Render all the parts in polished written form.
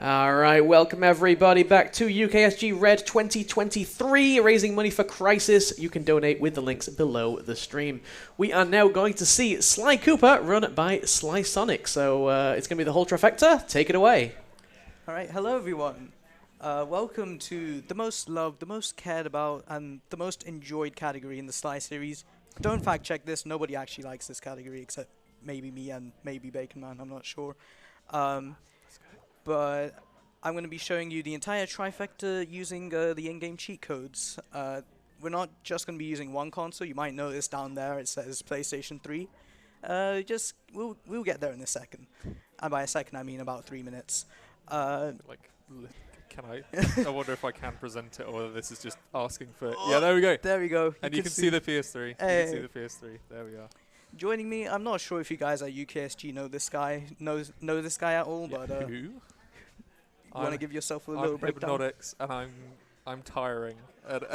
Alright, welcome everybody back to UKSG Red 2023, raising money for Crisis. You can donate with the links below the stream. We are now going to see Sly Cooper run by Slysonic, so it's going to be the whole trifecta. Take it away. Alright, hello everyone. Welcome to the most loved, the most cared about, and the most enjoyed category in the Sly series. Don't fact check this, nobody actually likes this category except maybe me and maybe Bacon Man, I'm not sure. But I'm going to be showing you the entire trifecta using the in-game cheat codes. We're not just going to be using one console. You might notice down there it says PlayStation 3. We'll get there in a second. And by a second I mean about 3 minutes. Can I? I wonder if I can present it or whether this is just asking for... Yeah, there we go. There we go. And you can see the PS3. Hey. You can see the PS3. There we are. Joining me, I'm not sure if you guys at UKSG know this guy, know this guy at all, but Who? you want to give yourself a little I'm breakdown? Hypnotics, and I'm tiring, and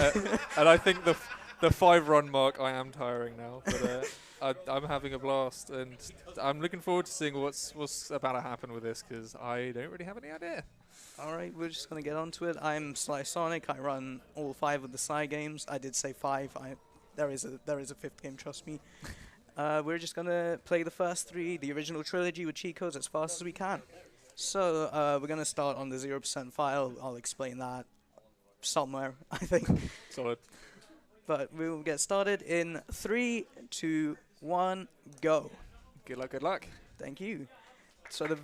I think the 5-run mark I am tiring now, but I'm having a blast, and I'm looking forward to seeing what's about to happen with this because I don't really have any idea. All right, we're just gonna get onto it. I'm Slysonic. I run all 5 of the Sly games. I did say 5. There is a 5th game. Trust me. We're just gonna play the first 3, the original trilogy with cheat codes as fast as we can. So we're gonna start on the 0% file. I'll explain that somewhere, I think. Solid. But we will get started in 3, 2, 1, go. Good luck. Good luck. Thank you. So the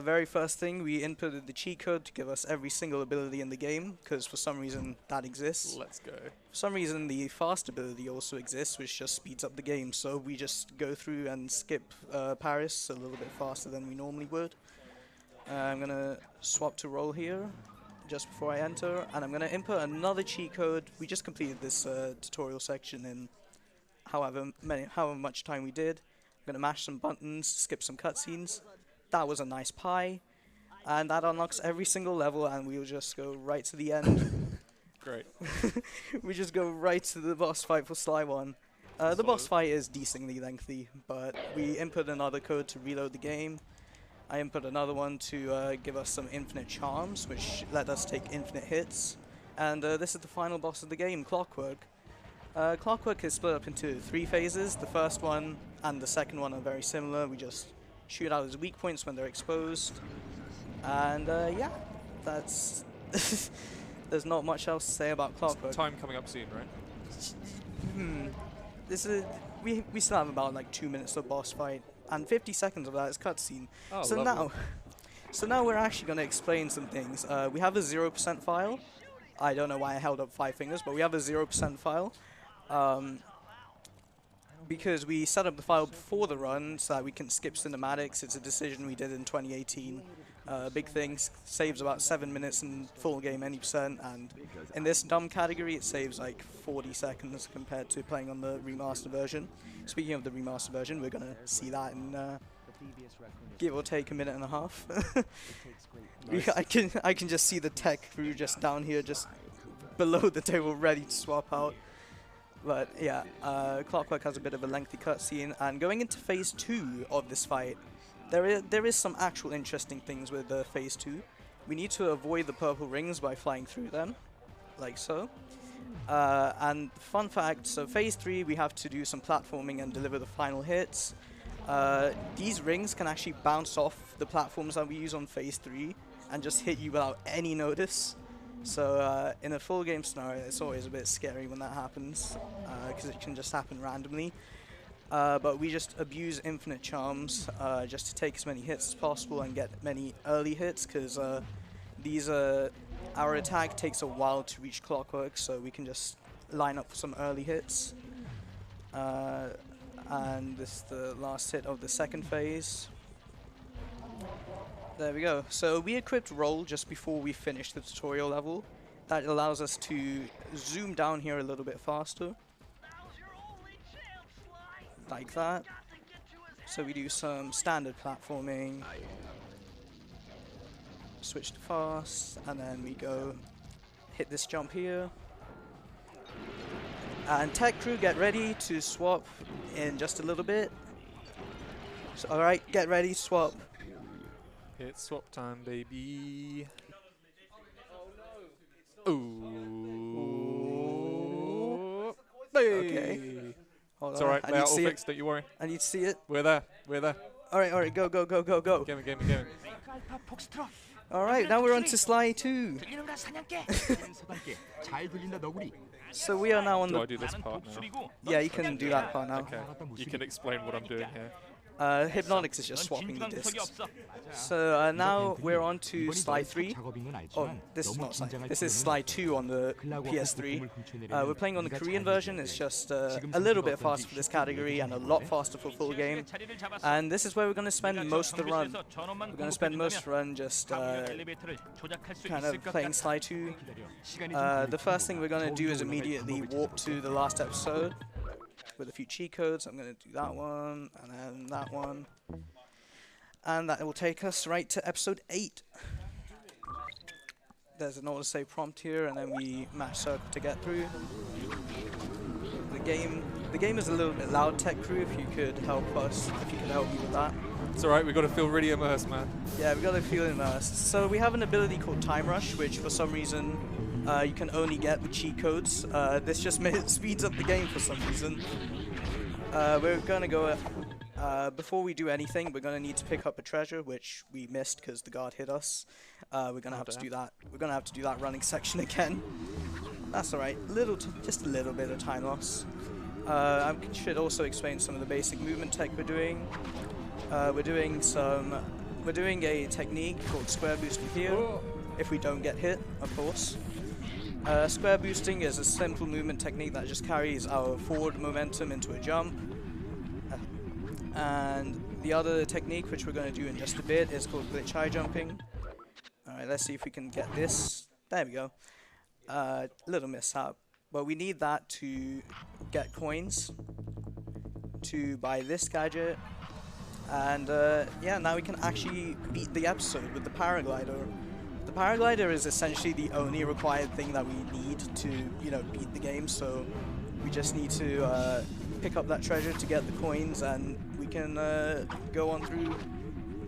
very first thing, we inputted the cheat code to give us every single ability in the game, because for some reason that exists. Let's go. For some reason the fast ability also exists, which just speeds up the game, so we just go through and skip Paris a little bit faster than we normally would. I'm going to swap to roll here, just before I enter, and I'm going to input another cheat code. We just completed this tutorial section in however much time we did. I'm going to mash some buttons, skip some cutscenes. That was a nice pie, and that unlocks every single level, and we'll just go right to the end. Great. We just go right to the boss fight for Sly 1. The boss fight is decently lengthy, but we input another code to reload the game. I input another one to give us some infinite charms, which let us take infinite hits. And this is the final boss of the game, Clockwork. Clockwork is split up into 3 phases. The first one and the second one are very similar. We just shoot out his weak points when they're exposed. And yeah, that's... There's not much else to say about Clockwork. Time coming up soon, right? This is we still have about like 2 minutes of boss fight, and 50 seconds of that is cutscene. Oh, So now we're actually going to explain some things. We have a 0% file. I don't know why I held up 5 fingers, but we have a 0% file. Because we set up the file before the run so that we can skip cinematics. It's a decision we did in 2018. Big thing, saves about 7 minutes in full game any %, and in this dumb category it saves like 40 seconds compared to playing on the remaster version. Speaking of the remaster version, we're going to see that in give or take a minute and a half. Nice. I can just see the tech crew just down here, just below the table, ready to swap out. But yeah, Clockwork has a bit of a lengthy cutscene, and going into phase 2 of this fight, there is some actual interesting things with phase 2. We need to avoid the purple rings by flying through them, like so. And fun fact, so phase 3 we have to do some platforming and deliver the final hits. These rings can actually bounce off the platforms that we use on phase 3 and just hit you without any notice. So in a full game scenario, it's always a bit scary when that happens, because it can just happen randomly. But we just abuse infinite charms just to take as many hits as possible and get many early hits, because our attack takes a while to reach Clockwork, so we can just line up for some early hits. And this is the last hit of the second phase. There we go. So we equipped roll just before we finished the tutorial level. That allows us to zoom down here a little bit faster. Like that. So we do some standard platforming. Switch to fast, and then we go hit this jump here. And tech crew, get ready to swap in just a little bit. So, all right, get ready, swap. It's swap time, baby. Ooh. Okay. Hold It's on, alright, I need layout to all see it. fixed, don't you worry. I need to see it. We're there, we're there. All right, go, go, go, go, go. Give me. All right, now we're on to Sly 2. So we are now on Do I the... do this part now? Yeah, you can do that part now. Okay, you can explain what I'm doing here. Hypnotics is just swapping the discs. So now we're on to Sly 3. Oh, this is not Sly. This is Sly 2 on the PS3. We're playing on the Korean version. It's just a little bit faster for this category and a lot faster for full game. And this is where we're going to spend most of the run. We're going to spend most of the run just kind of playing Sly 2. The first thing we're going to do is immediately warp to the last episode with a few cheat codes. I'm going to do that one, and then that one. And that will take us right to episode 8. There's an autosave prompt here, and then we mash circle to get through. The game is a little bit loud, Tech Crew, if you could help us, if you could help me with that. It's alright, we've got to feel really immersed, man. Yeah, we've got to feel immersed. So we have an ability called Time Rush, which for some reason you can only get with cheat codes. This just speeds up the game for some reason. We're going to go... before we do anything, we're going to need to pick up a treasure, which we missed because the guard hit us. We're going to have to do that. We're going to have to do that running section again. That's alright. Just a little bit of time loss. I should also explain some of the basic movement tech we're doing. We're doing a technique called square boosting here. If we don't get hit, of course. Square boosting is a simple movement technique that just carries our forward momentum into a jump. And the other technique, which we're going to do in just a bit, is called glitch high jumping. Alright, let's see if we can get this. There we go. Little mishap. But we need that to get coins, to buy this gadget. And yeah, now we can actually beat the episode with the paraglider. The paraglider is essentially the only required thing that we need to, beat the game. So we just need to pick up that treasure to get the coins, and we can go on through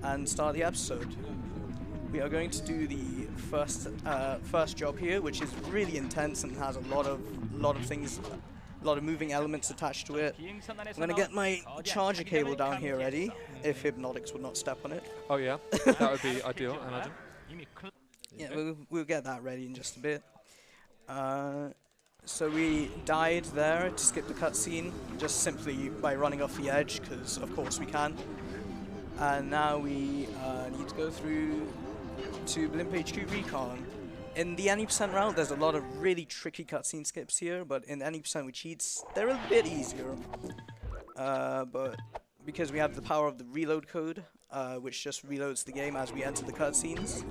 and start the episode. We are going to do the first job here, which is really intense and has a lot of things, a lot of moving elements attached to it. I'm going to get my charger cable down here ready, if Hypnotics would not step on it. Oh yeah, that would be ideal, I imagine. Yeah, we'll get that ready in just a bit. So we died there to skip the cutscene, just simply by running off the edge, because of course we can. And now we need to go through to Blimp HQ Recon. In the any % route, there's a lot of really tricky cutscene skips here, but in any % with cheats, they're a bit easier. But because we have the power of the reload code, which just reloads the game as we enter the cutscenes.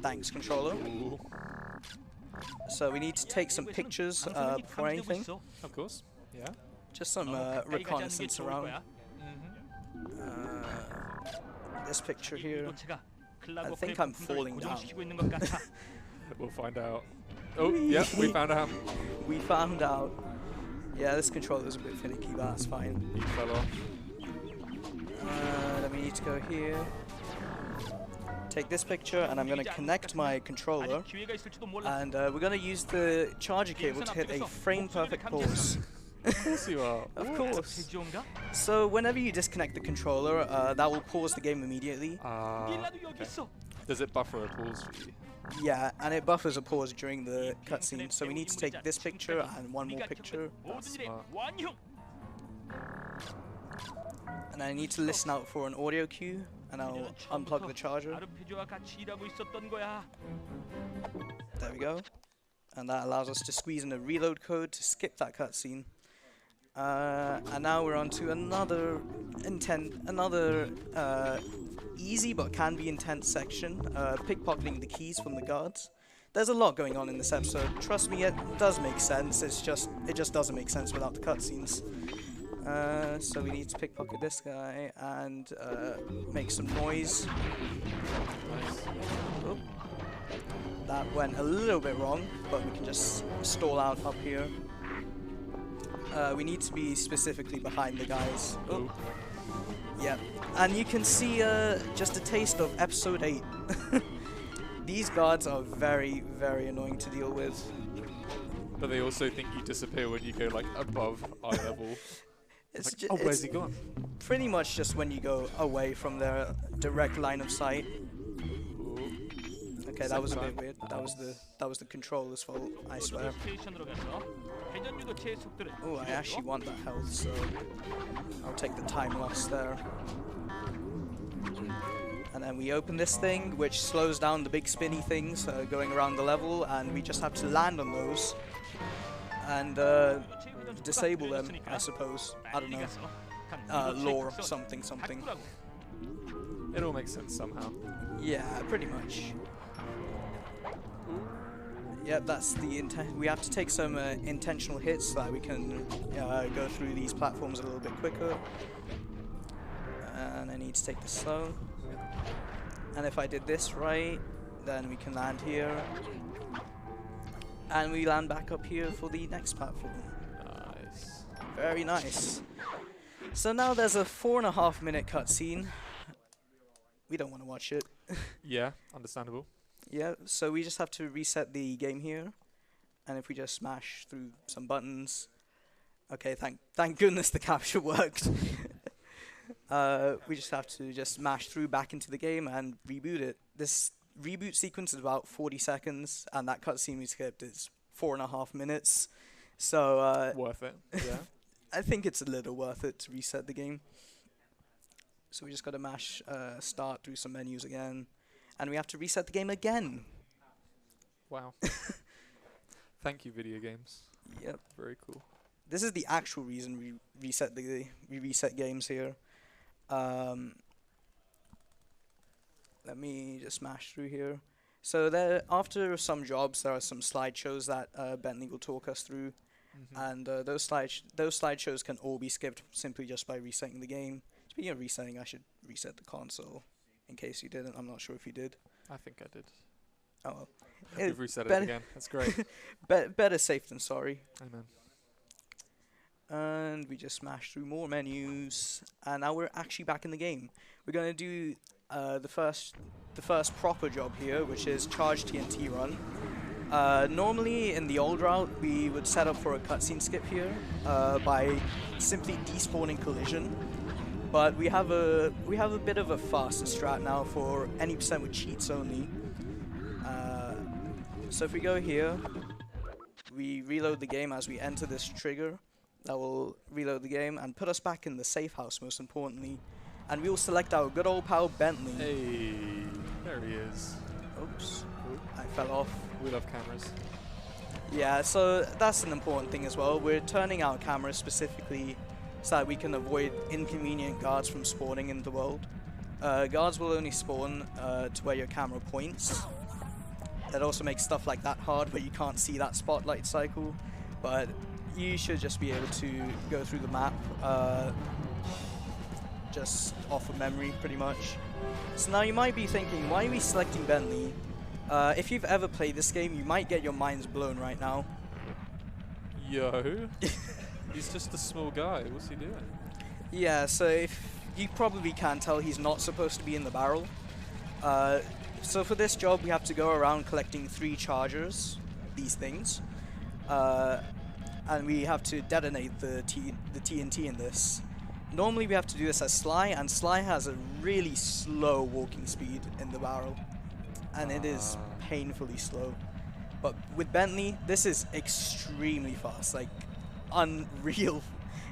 Thanks, controller. So we need to take some pictures before anything. Of course, yeah. Just some reconnaissance around. This picture here. I think I'm falling down. We'll find out. Oh, yeah, we found out. We found out. Yeah, this controller's a bit finicky, but that's fine. He fell off. Then we need to go here. Take this picture, and I'm going to connect my controller. And we're going to use the charger cable to hit a frame-perfect pause. Of course you are. Of course. So whenever you disconnect the controller, that will pause the game immediately. Okay. Does it buffer a pause for you? Yeah, and it buffers a pause during the cutscene. So we need to take this picture and one more picture. That's smart. And I need to listen out for an audio cue, and I'll unplug the charger. There we go. And that allows us to squeeze in a reload code to skip that cutscene. And now we're on to another easy but can be intense section, pickpocketing the keys from the guards. There's a lot going on in this episode. Trust me, it does make sense. It just doesn't make sense without the cutscenes. So we need to pickpocket this guy and make some noise. Oh. That went a little bit wrong, but we can just stall out up here. We need to be specifically behind the guys. Oh. Yeah, and you can see just a taste of episode 8. These guards are very, very annoying to deal with. But they also think you disappear when you go like above eye level. It's Like, oh, where's he gone? pretty much just when you go away from their direct line of sight. Ooh. Okay, that was a Second bit weird. That was the controller's fault, I swear. Oh, I actually want that health, so I'll take the time loss there. And then we open this thing, which slows down the big spinny things going around the level, and we just have to land on those and disable them, I suppose. I don't know. Lore something. It all makes sense somehow. Yeah, pretty much. Yep, that's the intent. We have to take some intentional hits so that we can go through these platforms a little bit quicker. And I need to take this slow. And if I did this right, then we can land here. And we land back up here for the next platform. Nice. Very nice. So now there's a 4.5 minute cutscene. We don't want to watch it. Yeah, understandable. Yeah, so we just have to reset the game here. And if we just smash through some buttons. Okay, thank goodness the capture worked. We just have to just mash through back into the game and reboot it. This reboot sequence is about 40 seconds, and that cutscene we skipped is 4.5 minutes. So Worth it. Yeah. I think it's a little worth it to reset the game. So we just got to mash start through some menus again, and we have to reset the game again. Wow. Thank you, video games. Yep. Very cool. This is the actual reason we reset games here. Let me just smash through here. So there, after some jobs, there are some slideshows that Bentley will talk us through, and those slideshows can all be skipped simply just by resetting the game. Speaking of resetting, I should reset the console in case you didn't. I'm not sure if you did. I think I did. Oh well. You've reset it again. That's great. Better safe than sorry. Amen. And we just smashed through more menus, and now we're actually back in the game. We're going to do the first proper job here, which is charge TNT run. Normally in the old route we would set up for a cutscene skip here by simply despawning collision, but we have a bit of a faster strat now for any percent with cheats only. So if we go here, we reload the game as we enter this trigger. That will reload the game and put us back in the safe house, most importantly. And we will select our good old pal Bentley. Hey, there he is. Oops, I fell off. We love cameras. Yeah, so that's an important thing as well. We're turning our cameras specifically so that we can avoid inconvenient guards from spawning in the world. Guards will only spawn to where your camera points. That also makes stuff like that hard, where you can't see that spotlight cycle. But you should just be able to go through the map just off of memory, pretty much. So now you might be thinking, why are we selecting Bentley? If you've ever played this game, you might get your minds blown right now. Yo. He's just a small guy. What's he doing? Yeah, so if you probably can't tell, he's not supposed to be in the barrel. So for this job, we have to go around collecting 3 chargers, these things. And we have to detonate the TNT in this. Normally we have to do this as Sly, and Sly has a really slow walking speed in the barrel. And it is painfully slow. But with Bentley, this is extremely fast, like unreal.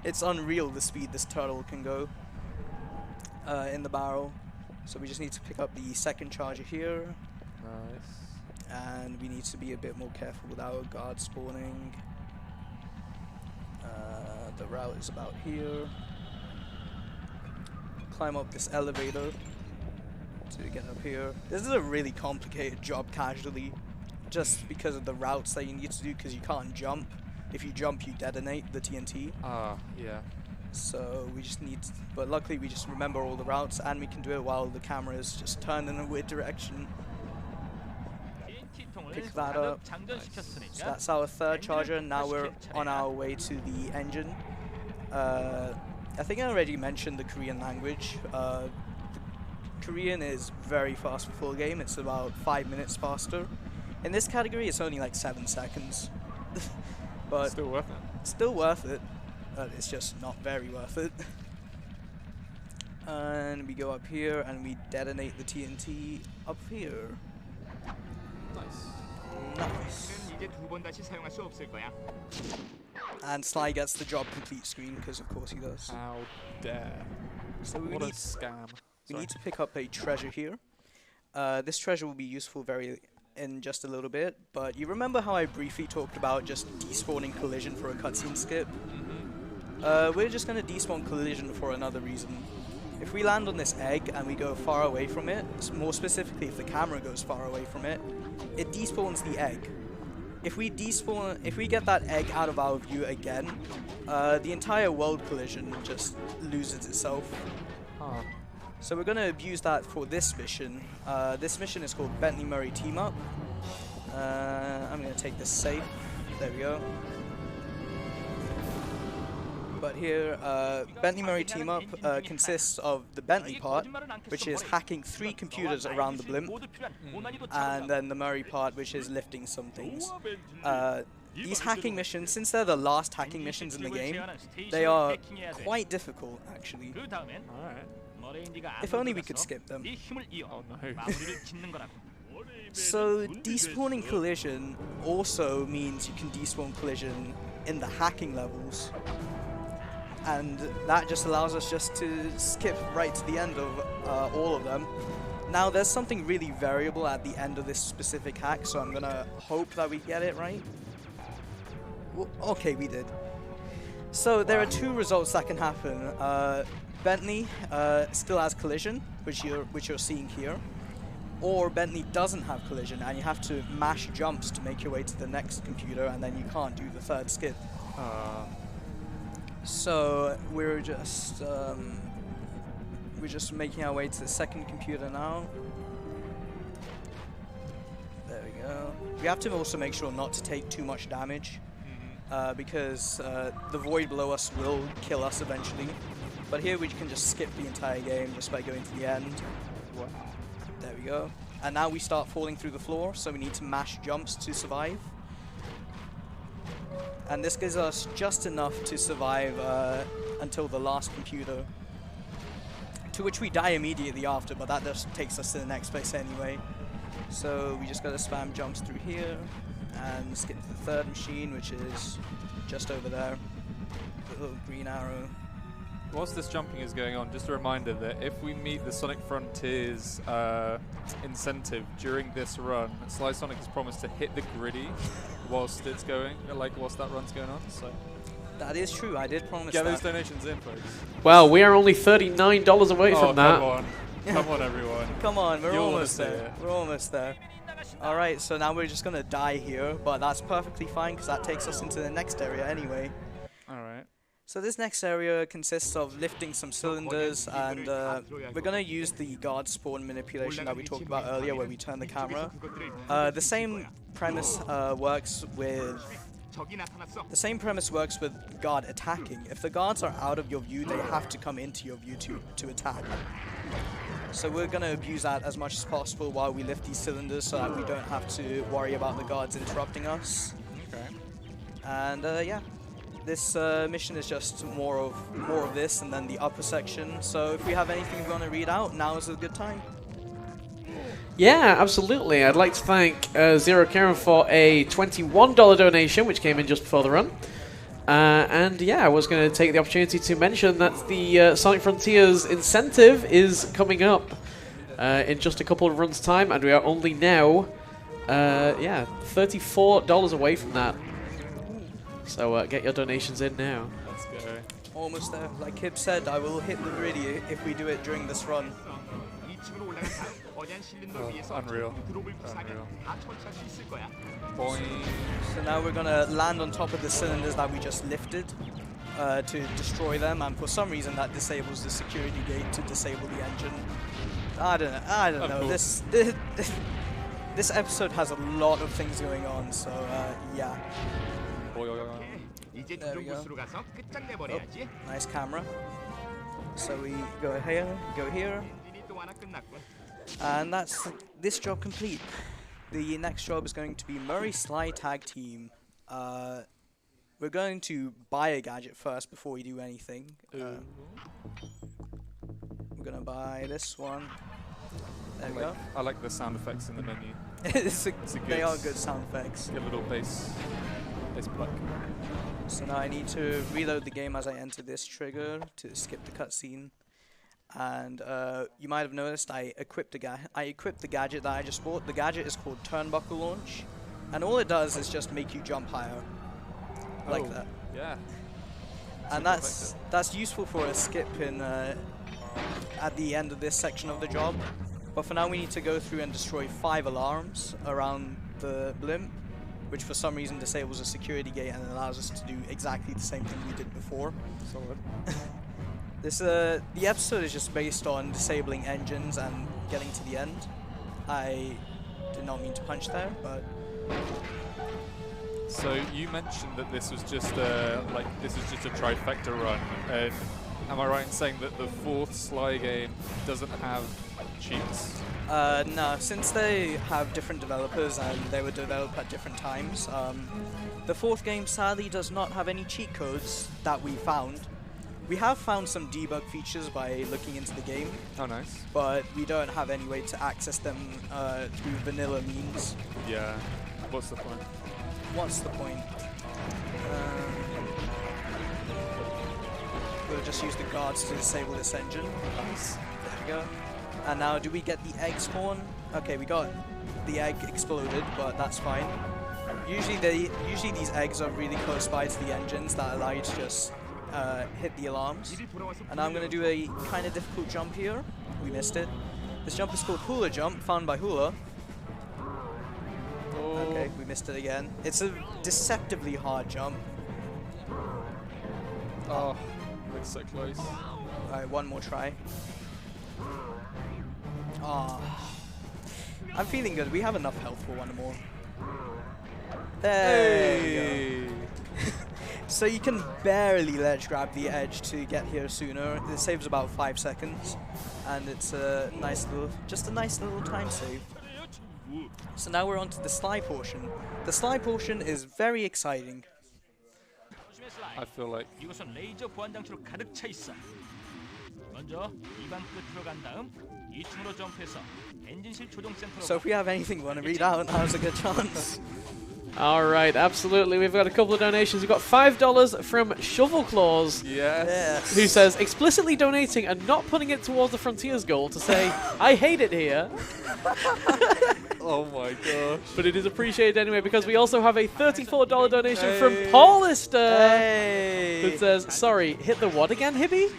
It's unreal the speed this turtle can go in the barrel. So we just need to pick up the second charger here. Nice. And we need to be a bit more careful with our guard spawning. The route is about here. Climb up this elevator to get up here. This is a really complicated job casually, just because of the routes that you need to do, because you can't jump. If you jump, you detonate the TNT. Yeah. So we just need to, but luckily we just remember all the routes, and we can do it while the camera is just turned in a weird direction. pick that up. So that's our third charger. Now we're on our way to the engine. I think I already mentioned the Korean language. Korean is very fast for full game. It's about 5 minutes faster. In this category, it's only like 7 seconds. But Still worth it. still worth it. But it's just not very worth it. And we go up here and we detonate the TNT up here. Nice. Nice. 이제 2번 다시 사용할 수 없을 거야. And Sly gets the job complete screen because of course he does. How dare. So we What a need scam. We need to pick up a treasure here. This treasure will be useful in just a little bit, but you remember how I briefly talked about just despawning collision for a cutscene skip? We're just going to despawn collision for another reason. If we land on this egg and we go far away from it, more specifically if the camera goes far away from it, it despawns the egg. If we get that egg out of our view again, the entire world collision just loses itself. Huh. So we're going to abuse that for this mission. This mission is called Bentley Murray Team Up. I'm going to take this safe. There we go. But here, Bentley Murray Team Up consists of the Bentley part, which is hacking 3 computers around the blimp, and then the Murray part, which is lifting some things. These hacking missions, since they're the last hacking missions in the game, they are quite difficult, actually. Alright. If only we could skip them. Oh no. So despawning collision also means you can despawn collision in the hacking levels, and that just allows us just to skip right to the end of all of them. Now there's something really variable at the end of this specific hack, so I'm gonna hope that we get it right. Okay, we did. So there are 2 results that can happen. Bentley still has collision, which you're seeing here, or Bentley doesn't have collision, and you have to mash jumps to make your way to the next computer, and then you can't do the 3rd skip. So we're just making our way to the 2nd computer now. There we go. We have to also make sure not to take too much damage, because the void below us will kill us eventually. But here we can just skip the entire game just by going to the end. There we go. And now we start falling through the floor, so we need to mash jumps to survive. And this gives us just enough to survive until the last computer, to which we die immediately after, but that just takes us to the next place anyway. So we just gotta spam jumps through here and skip to the 3rd machine, which is just over there. The little green arrow. Whilst this jumping is going on, just a reminder that if we meet the Sonic Frontiers incentive during this run, Slysonic has promised to hit the griddy whilst it's going, whilst that run's going on. So That is true, I did promise get that. those donations in, folks. Well, we are only $39 away from that. Come on. Come on, everyone. Come on, we're You'll almost wanna see there. it. We're almost there. Alright, so now we're just gonna die here, but that's perfectly fine because that takes us into the next area anyway. Alright. So this next area consists of lifting some cylinders, and we're going to use the guard spawn manipulation that we talked about earlier where we turn the camera. The same premise works with guard attacking. If the guards are out of your view, they have to come into your view to attack. So we're going to abuse that as much as possible while we lift these cylinders so that we don't have to worry about the guards interrupting us. Okay. And yeah. This mission is just more of this, and then the upper section. So if we have anything we want to read out, now is a good time. Yeah, absolutely. I'd like to thank Zero Karen for a $21 donation, which came in just before the run. And yeah, I was going to take the opportunity to mention that the Sonic Frontiers incentive is coming up in just a couple of runs' time, and we are only now, yeah, $34 away from that. So get your donations in now. Let's go. Almost there. Like Kib said, I will hit the griddy if we do it during this run. Unreal. Boing. So now we're gonna land on top of the cylinders that we just lifted to destroy them, and for some reason that disables the security gate to disable the engine. I don't know. This this episode has a lot of things going on, so yeah. Oi, oi, oi. 이제 There we 조종 go. 부스로 가서 끝장내버려야지. Nice camera. So we go here, 엔진이 또 하나 끝났군. and that's this job complete. The next job is going to be Murray Sly Tag Team. We're going to buy a gadget first before we do anything. We're gonna buy this one. There we go. I like the sound effects in the menu. They are good sound effects. Get a little bass pluck. So now I need to reload the game as I enter this trigger to skip the cutscene. And you might have noticed I equipped the gadget that I just bought. The gadget is called Turnbuckle Launch, and all it does is just make you jump higher, like that. Yeah. And that's useful for a skip in at the end of this section of the job. But for now we need to go through and destroy 5 alarms around the blimp, which for some reason disables a security gate and allows us to do exactly the same thing we did before. Solid. The episode is just based on disabling engines and getting to the end. I did not mean to punch there, but So you mentioned that this was just a trifecta run. Am I right in saying that the 4th Sly game doesn't have cheats? no, since they have different developers and they were developed at different times, the 4th game sadly does not have any cheat codes that we found. We have found some debug features by looking into the game, Oh, nice. but we don't have any way to access them through vanilla means. Yeah. What's the point? What's the point? We'll just use the guards to disable this engine. Nice. There we go. And now, do we get the egg spawn? Okay, we got the egg exploded, but that's fine. Usually these eggs are really close by to the engines that allow you to just hit the alarms. And I'm going to do a kind of difficult jump here. We missed it. This jump is called Hula Jump, found by Hula. Okay, we missed it again. It's a deceptively hard jump. Oh, it's so close. Alright, one more try. Ah, I'm feeling good. We have enough health for one more. There we go. So you can barely ledge grab the edge to get here sooner. It saves about 5 seconds, and it's a nice little time save. So now we're on to the Sly portion. The Sly portion is very exciting. I feel like 이곳은 레이저 보안 장치로 가득 차 있어. 먼저 2방 끝으로 간 다음 2층으로 점프해서 엔진실 조종 센터로. So if we have anything we want to read out, now's a good chance. All right, absolutely. We've got a couple of donations. We've got $5 from Shovel Claws, yes. who says explicitly donating and not putting it towards the Frontiers goal to say, I hate it here. Oh my gosh. But it is appreciated anyway, because we also have a $34 donation from Paulister, who says, sorry, hit the what again, Hibby?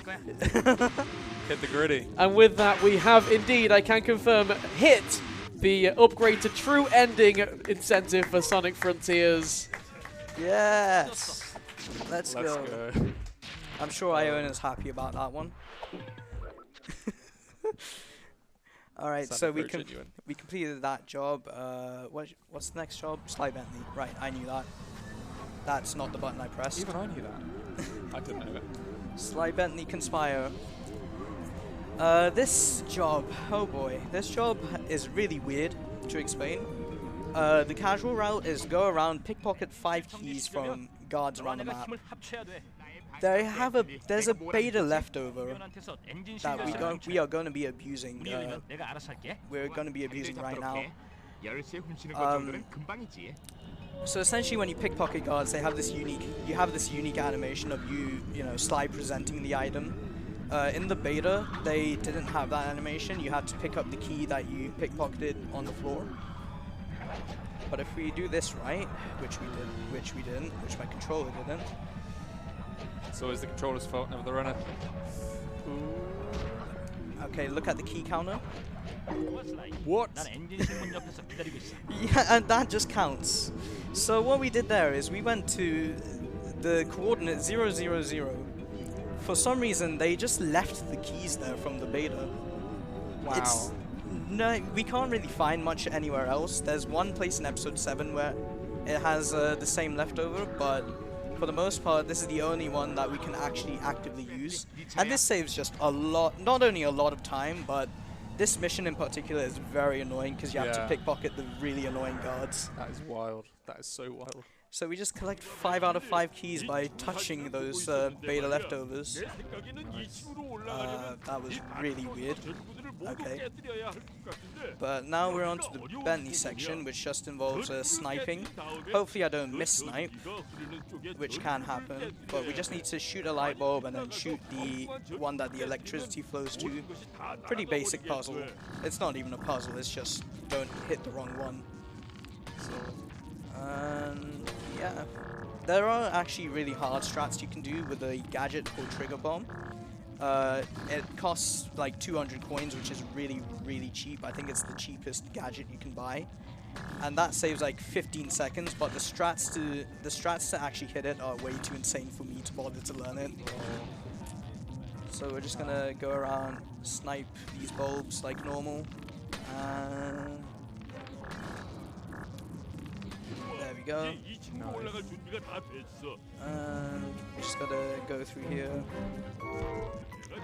Hit the gritty. And with that, we have indeed, I can confirm, hit the upgrade to true ending incentive for Sonic Frontiers. Yes. Let's Let's go. go. I'm sure Iona's happy about that one. All right, so Sounded very genuine. we completed that job. What's the next job? Sly Bentley. Right, I knew that. That's not the button I pressed. Even I knew that. I didn't know it. Sly Bentley Conspire. This job, oh boy, this job is really weird to explain. The casual route is go around, pickpocket 5 keys from guards around the map. There's a beta leftover that we are going to be abusing. We're going to be abusing right now. So essentially, when you pickpocket guards, you have this unique animation of you know, Sly presenting the item. In the beta, they didn't have that animation. You had to pick up the key that you pickpocketed on the floor. But if we do this right, which we didn't, which my controller didn't. It's always the controller's fault, never the runner. Okay, look at the key counter. What? Yeah, and that just counts. So what we did there is we went to the coordinate 000. For some reason, they just left the keys there from the beta. Wow. No, we can't really find much anywhere else. There's one place in episode 7 where it has the same leftover, but for the most part, this is the only one that we can actually actively use. And this saves just a lot, not only a lot of time, but this mission in particular is very annoying because you have to Yeah. pickpocket the really annoying guards. That is wild. That is so wild. So we just collect 5 out of 5 keys by touching those beta leftovers. That was really weird. Okay. But now we're on to the Bentley section, which just involves sniping. Hopefully I don't miss-snipe, which can happen. But we just need to shoot a light bulb and then shoot the one that the electricity flows to. Pretty basic puzzle. It's not even a puzzle, it's just don't hit the wrong one. Yeah. There are actually really hard strats you can do with a gadget called Trigger Bomb. It costs like 200 coins, which is really, really cheap. I think it's the cheapest gadget you can buy. And that saves like 15 seconds, but the strats to actually hit it are way too insane for me to bother to learn it. So we're just gonna go around, snipe these bulbs like normal. There we go. We just gotta go through here.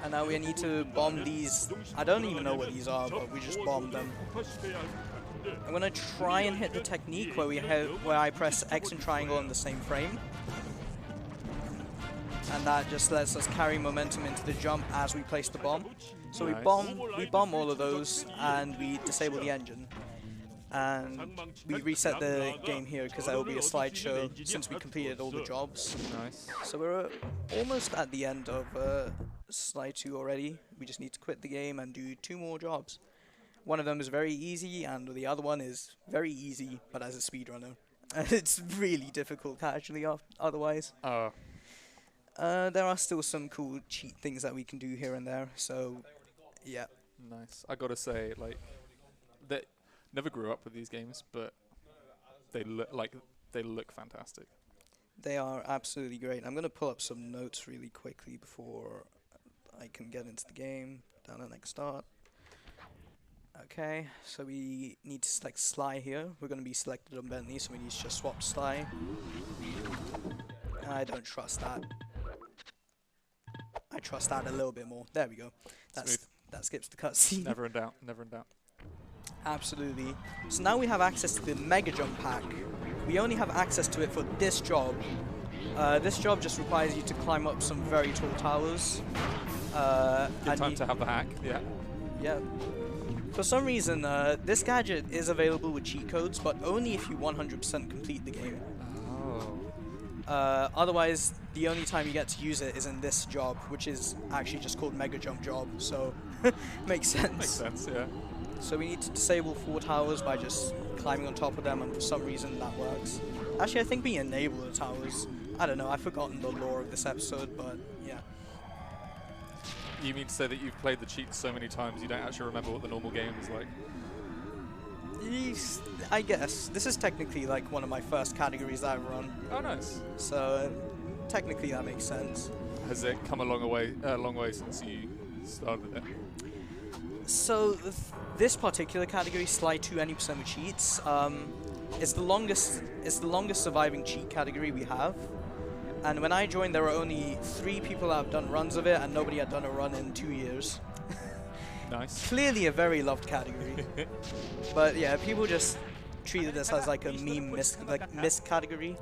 And now we need to bomb these. I don't even know what these are, but we just bomb them. I'm gonna try and hit the technique where I press X and triangle in the same frame. And that just lets us carry momentum into the jump as we place the bomb. So we bomb all of those and we disable the engine. And we reset the game here because there will be a slideshow since we completed all the jobs. Nice. So we're almost at the end of Sly 2 already. We just need to quit the game and do 2 more jobs. One of them is very easy and the other one is very easy but as a speedrunner. It's really difficult actually otherwise. Oh. There are still some cool cheat things that we can do here and there, so yeah. Nice. I gotta say, like, that never grew up with these games, but they look fantastic. They are absolutely great. I'm gonna pull up some notes really quickly before I can get into the game. Down the next start. Okay, so we need to select Sly here. We're gonna be selected on Bentley, so we need to just swap to Sly. I don't trust that. I trust that a little bit more. There we go. That skips the cutscene. Never in doubt. Never in doubt. Absolutely. So now we have access to the Mega Jump pack. We only have access to it for this job. This job just requires you to climb up some very tall towers. Good time to have the hack. Yeah. Yeah. For some reason, this gadget is available with cheat codes, but only if you 100% complete the game. Oh. Otherwise, the only time you get to use it is in this job, which is actually just called Mega Jump Job, so makes sense. Makes sense. Yeah. So we need to disable 4 towers by just climbing on top of them, and for some reason that works. Actually, I think we enable the towers. I don't know, I've forgotten the lore of this episode, but yeah. You mean to say that you've played the cheats so many times you don't actually remember what the normal game is like? Yes, I guess. This is technically like one of my first categories that I've run. Oh, nice. So technically that makes sense. Has it come a long way since you started it? So this particular category, Sly 2 any% with cheats, is the longest surviving cheat category we have. And when I joined, there were only 3 people that have done runs of it, and nobody had done a run in 2 years. Nice. Clearly a very loved category. But yeah, people just treated this as like a meme miss category.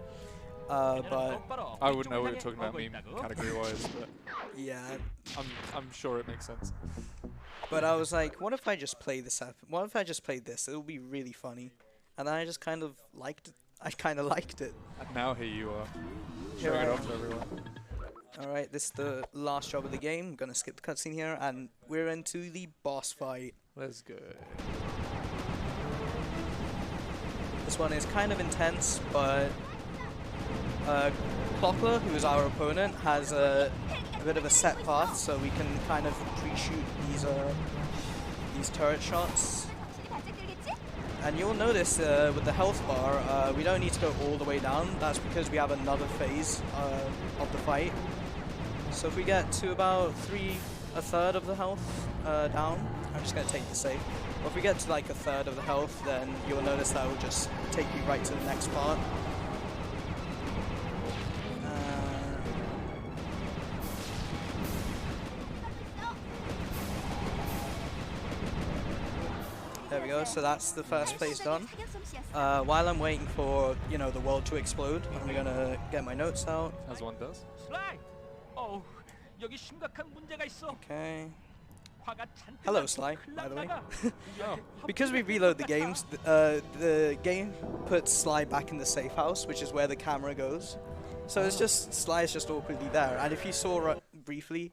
But I wouldn't know what you're talking about meme category-wise, but yeah. I'm sure it makes sense. But I was like, what if I just play this app? What if I just played this? It'll be really funny. And then I just kind of liked it. I kind of liked it. And now here you are, Here showing I it am. off to everyone. Alright, this is the last job of the game. I'm gonna skip the cutscene here, and we're into the boss fight. Let's go. This one is kind of intense, but Clockler, who is our opponent, has a bit of a set path, so we can kind of pre-shoot these turret shots. And you'll notice with the health bar, we don't need to go all the way down. That's because we have another phase of the fight. So if we get to about a third of the health down, I'm just going to take the save. But if we get to like a third of the health, then you'll notice that will just take you right to the next part. There we go, so that's the first phase done. While I'm waiting for, you know, the world to explode, I'm gonna get my notes out. As one does. 슬라이. 어우, 여기 심각한 문제가 있어. Okay. 화가 잔뜩 Hello, 나서 Sly, 큰일 by the way. 났다가. Oh. Because we reload the games, the game puts Sly back in the safe house, which is where the camera goes. So it's just, Sly's just awkwardly there. And if you saw briefly,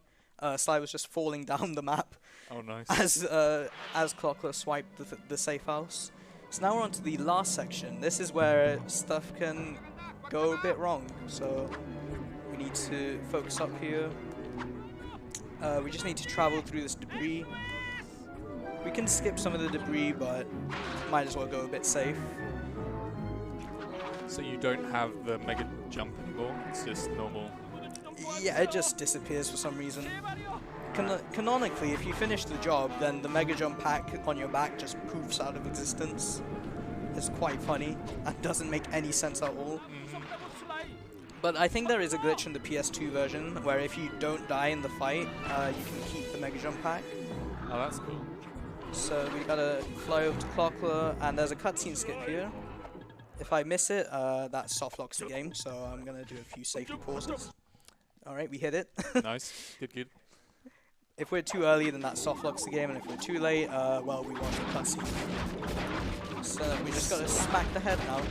Sly was just falling down the map Oh, nice. as Clockler swiped the safe house. So now we're on to the last section. This is where stuff can go a bit wrong. So we need to focus up here. We just need to travel through this debris. We can skip some of the debris, but might as well go a bit safe. So you don't have the mega jump anymore. It's just normal. Yeah, it just disappears for some reason. Canonically, if you finish the job, then the Mega Jump pack on your back just poofs out of existence. It's quite funny and doesn't make any sense at all. But I think there is a glitch in the PS2 version where if you don't die in the fight, you can keep the Mega Jump pack. Oh, that's cool. So we gotta fly over to Clockler, and there's a cutscene skip here. If I miss it, that soft locks the game, so I'm gonna do a few safety pauses. Alright, we hit it. Nice. Good, good. If we're too early, then that soft locks the game, and if we're too late, well, we watch the cutscene. So we just gotta smack the head now.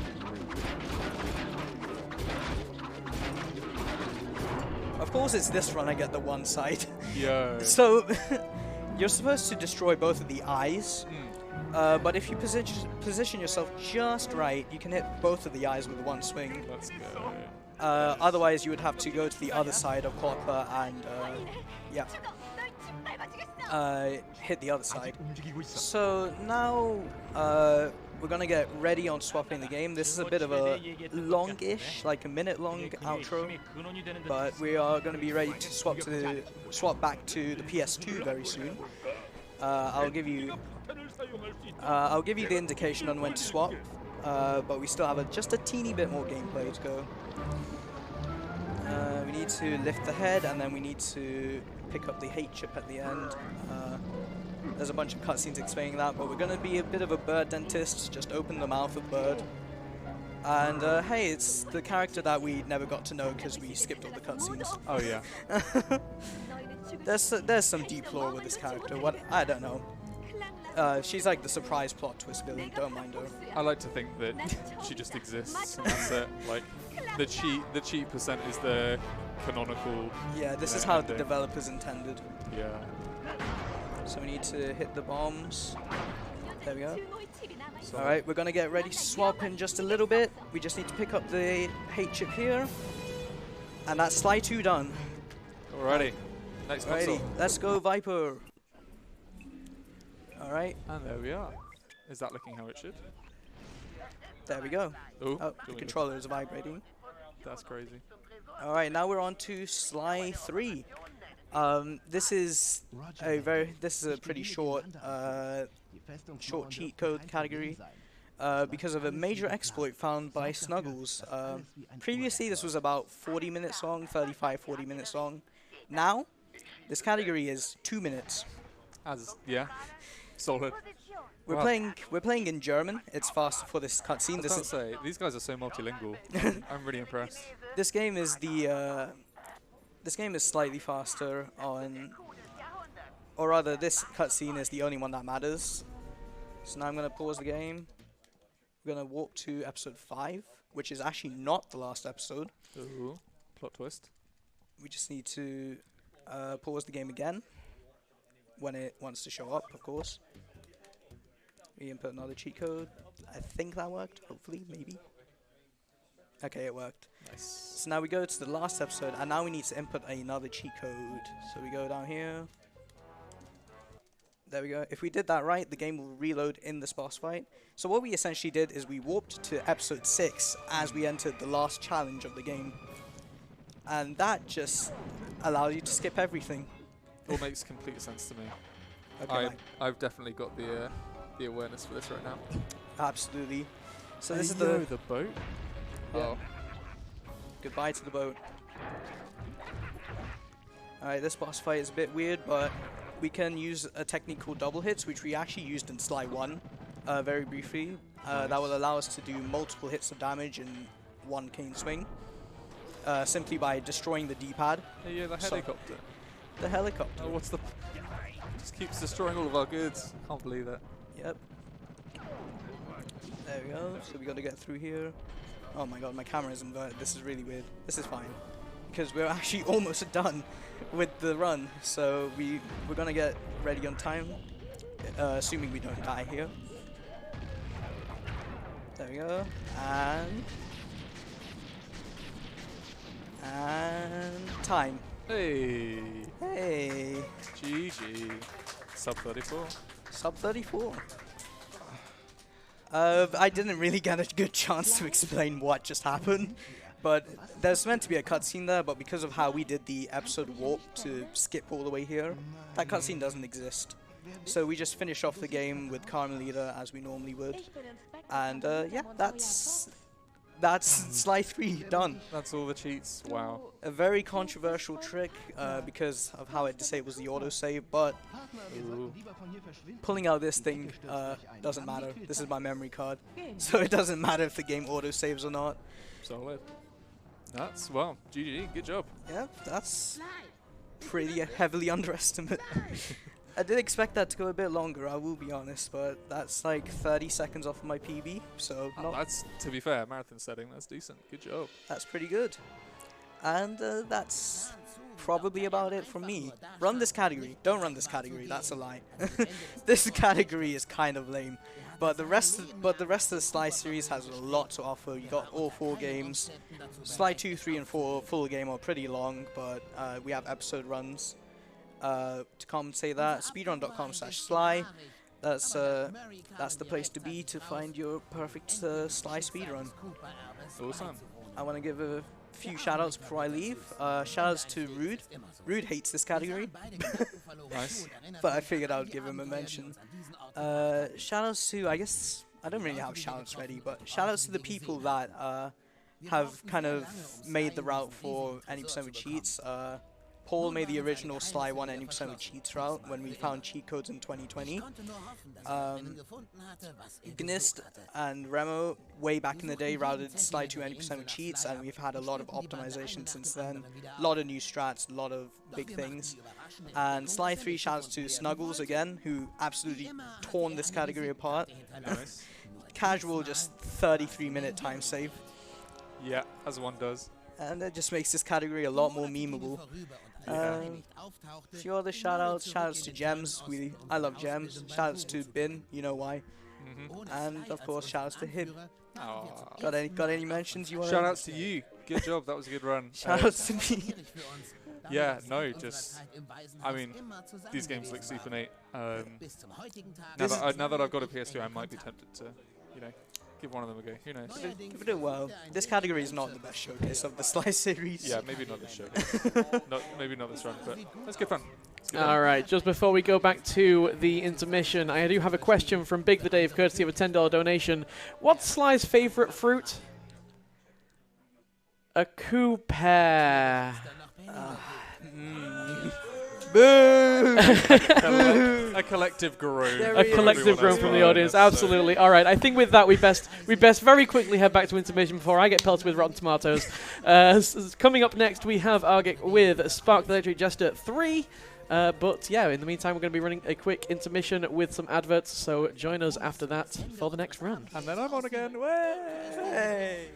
Of course, it's this run I get the one side. Yo. So you're supposed to destroy both of the eyes, but if you position yourself just right, you can hit both of the eyes with one swing. Let's go. Otherwise, you would have to go to the other side of Clockler and yeah, hit the other side. So now we're gonna get ready on swapping the game. This is a bit of a longish, like a minute-long outro, but we are gonna be ready to swap back to the PS2 very soon. I'll give you the indication on when to swap, but we still have just a teeny bit more gameplay to go. We need to lift the head, and then we need to pick up the hate chip at the end. There's a bunch of cutscenes explaining that, but we're going to be a bit of a bird dentist, just open the mouth of bird. And hey, it's the character that we never got to know because we skipped all the cutscenes. Oh, yeah. There's some deep lore with this character, what I don't know. She's like the surprise plot twist villain, don't mind her. I like to think that she just exists and that's it. Like, the cheat percent is the canonical. Yeah, this is how the developers intended. Yeah. So we need to hit the bombs. There we go. Alright, we're gonna get ready to swap in just a little bit. We just need to pick up the hate chip here. And that's Sly 2 done. Alrighty. Next console. Alrighty, let's go Viper. Alright, And there we are. Is that looking how it should? there we go. Ooh, Oh, the controller is vibrating. that's crazy. Alright, now we're on to Sly 3. This is a pretty short cheat code category because of a major exploit found by Snuggles. Previously this was about 40 minutes long, 35-40 minutes long. Now this category is 2 minutes. Yeah, solid. We're Wow. playing in German. It's faster for this cutscene. I can't say these guys are so multilingual. I'm really impressed. This game is slightly faster on, or rather, this cutscene is the only one that matters. So now I'm gonna pause the game. We're gonna warp to episode 5, which is actually not the last episode. Ooh, plot twist. We just need to pause the game again when it wants to show up, of course. We input another cheat code. I think that worked. Hopefully, maybe. Okay, it worked. Nice. So now we go to the last episode, and now we need to input another cheat code. So we go down here. There we go. If we did that right, the game will reload in this boss fight. So what we essentially did is we warped to episode 6 as we entered the last challenge of the game. And that just allows you to skip everything. All makes complete sense to me. Okay, I've definitely got the awareness for this right now. absolutely. So this is the the boat. Yeah. Oh, goodbye to the boat. Alright, this boss fight is a bit weird, but we can use a technique called double hits, which we actually used in Sly 1 very briefly. That will allow us to do multiple hits of damage in one cane swing, simply by destroying the D-pad. hey, yeah, the So- helicopter. The helicopter. Oh, what's the? Just keeps destroying all of our goods. Can't believe it. Yep. There we go. So we got to get through here. Oh my god, my camera is inverted. This is really weird. This is fine, because we're actually almost done with the run. So we're gonna get ready on time, assuming we don't die here. There we go. And time. Hey, Hey, GG. Sub 34. sub 34. I didn't really get a good chance to explain what just happened, but there's meant to be a cutscene there, but because of how we did the episode warp to skip all the way here, that cutscene doesn't exist. So we just finish off the game with Carmelita as we normally would, and yeah, that's Sly 3 done. That's all the cheats. Wow. A very controversial trick because of how it disables the autosave, but Ooh. pulling out this thing doesn't matter. This is my memory card, so it doesn't matter if the game autosaves or not. Solid. That's well. GG. Good job. Yeah, that's pretty heavily underestimated. I did expect that to go a bit longer, I will be honest, but that's like 30 seconds off of my PB, so That's, to be fair, marathon setting. That's decent. Good job. that's pretty good. And that's probably about it from me. Run this category. Don't run this category. That's a lie. This category is kind of lame, but the rest of the Sly series has a lot to offer. You got all 4 games. Sly 2, 3, and 4 full game are pretty long, but we have episode runs to compensate that. Speedrun.com/Sly. That's the place to be to find your perfect Sly speedrun. Awesome. I want to give a few shoutouts before I leave. Shoutouts to Rude. Rude hates this category, Nice. but I figured I would give him a mention. Shoutouts to, I guess, I don't really have shoutouts ready, but shoutouts to the people that have kind of made the route for any percent with cheats. Paul made the original Sly 1 any percent with cheats route when we found cheat codes in 2020. Gnist and Remo, way back in the day, routed Sly 2 any percent with cheats, and we've had a lot of optimization since then. A lot of new strats, a lot of big things. And Sly 3 shouts to Snuggles again, who absolutely torn this category apart. Nice. Casual, just 33-minute time save. Yeah, as one does. And it just makes this category a lot more memeable. A few other shoutouts to Gems. I love Gems. Shoutouts to Bin, you know why. And of course shoutouts to him. Aw. Got any mentions you want? Shout outs to you. Good job. That was a good run. Shoutouts to me. Yeah, no, just, I mean, these games look super neat. Now that I've got a PS2, I might be tempted to, you know, give one of them a go. Who knows? Give it a whirl. This category is not the best showcase of the Sly series. Yeah, maybe not this show. Maybe not this run, but that's good fun. All right, just before we go back to the intermission, I do have a question from Big the Dave, courtesy of a $10 donation. What's Sly's favorite fruit? A Cooper. Boo! A collective groan. There A he is. collective groan from the audience. Absolutely. All right. I think with that, we best very quickly head back to intermission before I get pelted with Rotten Tomatoes. Coming up next, we have Argic with Spark the Electric Jester 3. But yeah, in the meantime, we're going to be running a quick intermission with some adverts. So join us after that for the next run. And then I'm on again. Way! Hey!